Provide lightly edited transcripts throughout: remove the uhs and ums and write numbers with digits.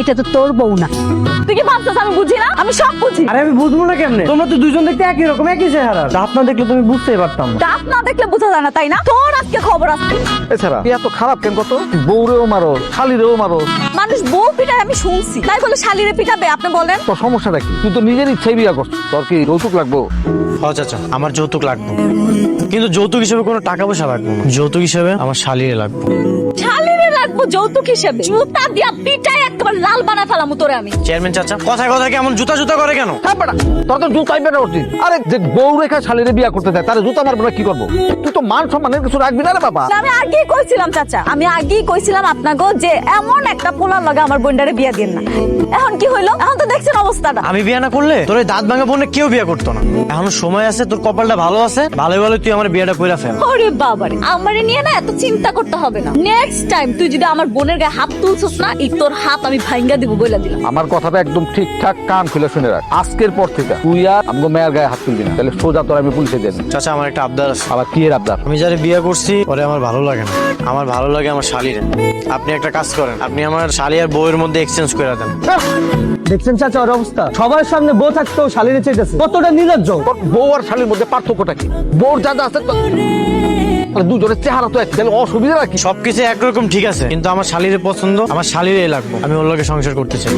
এটা তো তোর বউ না। তুই কি ভাবছিস আমি বুঝি না? আমি সব বুঝি। আরে আমি বুঝবো না কেমনে? তোমরা তো দুইজন দেখতে একই রকম, একই চেহারা। দাঁত না দেখলে তুমি বুঝতেই পারতাম না। দাঁত না দেখলে বোঝা যায় না, তাই না? তোর আজকে খবর আছে। এছাড়া তুই এত খারাপ কেন? কত বউরেও মারো, শালিরেও মারো। মানুষ বউ পিটায় আমি শুনছি, তাই বলে শালিরে পিটাবে? আপনি বলেন। তোর সমস্যাটা কি? তুই তো নিজের ইচ্ছাই বিয়া করছিস। তোর কি যৌতুক লাগবো? ও চাচা, আমার যৌতুক লাগবে, কিন্তু যৌতুক হিসেবে কোনো টাকা পয়সা লাগবে না। যৌতুক হিসেবে আমার শালিরে লাগবে। শালিরে রাখবো যৌতুক হিসেবে? জুতা দিয়া পিটায় একেবারে লাল বানা ফেলামু তোরে আমি। চেয়ারম্যান চাচা কথায় কথায় কেমন জুতা জুতা করে কেন? হ্যাঁ বেটা, তোর তো জুতাই বেটা উচিত। আরে যে বউ রেখা শালিরে বিয়া করতে চায় তারে জুতা মারবো না কি করবো? তুই তো মান সম্মানের কিছু রাখবি না রে বাবা। আমি আগেই কইছিলাম চাচা, আমি আগেই কইছিলাম আপনাকে যে এমন একটা পোলার লগে আমার বোনটারে বিয়া দেন না। এখন কি হইলো? এখন তো দেখছেন অবস্থাটা। আমি বিয়ে না করলে তোর এই দাঁত ভাঙা বোনে কেউ বিয়ে করতো না। এখনো সময় আছে, তোর কপালটা ভালো আছে, ভালো ভালো তুই আমার বিয়েটা কইরা ফেল। ওরে বাবারে, আমারে নিয়ে না এত চিন্তা করতে হবে না। নেক্সট টাইম তুই যদি আমার বোনের গায়ে হাত তুলছিস না, এই তোর হাত আমি ভাঙ্গা দিব বইলা দিলাম। আমার কথাটা একদম ঠিকঠাক কান খুলে শুনে রাখ। আজকের পর থেকে তুই আর আমগো মেয়ের গায়ে হাত তুলবি না, তাহলে সোজা তোর আমি পুলিশে দেন। চাচা আমার একটা আবদার আছে। আবার কি এর আবদার? আমি যারে বিয়ে করছি ওরে আমার ভালো লাগে না, আমার ভালো লাগে আমার শালিরে। আপনি একটা কাজ করেন, আপনি আমার শালি আর বউয়ের মধ্যে এক্সচেঞ্জ করে দেন। দেখছেন চাচা ওর অবস্থা? সবার সামনে বউ থাকতেও শালিরে চাইতেছে, কতটা নির্লজ্জ। তোর বউ আর শালির মধ্যে পার্থক্যটা কি? বউর যা যা আছে দুজনের চেহারা তো এক, তাহলে অসুবিধা কি? সবকিছু একরকম ঠিক আছে, কিন্তু আমার শালিরে পছন্দ, আমার শালিরে লাগবে। আমি ওর লগে সংসার করতে চাই।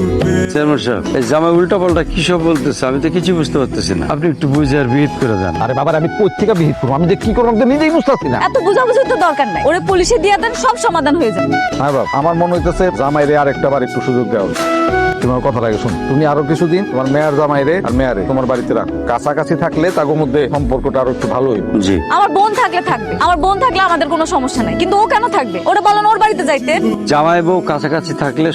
চেয়ারম্যান সাহেব, এই জামাই উল্টা পাল্টা কি সব বলতেছে? আমি তো কিছু বুঝতে পারতেছি না। আপনি একটু বুঝে আর বিহিত করে দেন। আরে বাবা, আমি কই থেকে বিহিত করবো? আমি যে কি করবো আমি তো নিজেই বুঝতে পারছি না। এত বুঝাবুঝির তো দরকার নাই, ওরে পুলিশে দিয়ে দেন, সব সমাধান হয়ে যাবে। হ্যাঁ বাবা, আমার মনে হইতেছে জামাইরে আরেকটা বার একটু সুযোগ দেওয়া উচিত। তোমার কথা লাগে শুন, তুমি আরো কিছুদিন তোমার মেয়ের জামাইরে আর মেয়ারে তোমার বাড়িতে রাখো। কাছাকাছি থাকলে তাদের মধ্যে সম্পর্কটা আরো একটু ভালো হইব। জি। আমার বোন থাকলে থাকবে, আমার বোন থাকলে আমাদের কোনো সমস্যা নাই, কিন্তু ও কেন থাকবে? ওরে বলেন ওর বাড়িতে যাইতে। জামাই বউ কাছাকাছি থাকলে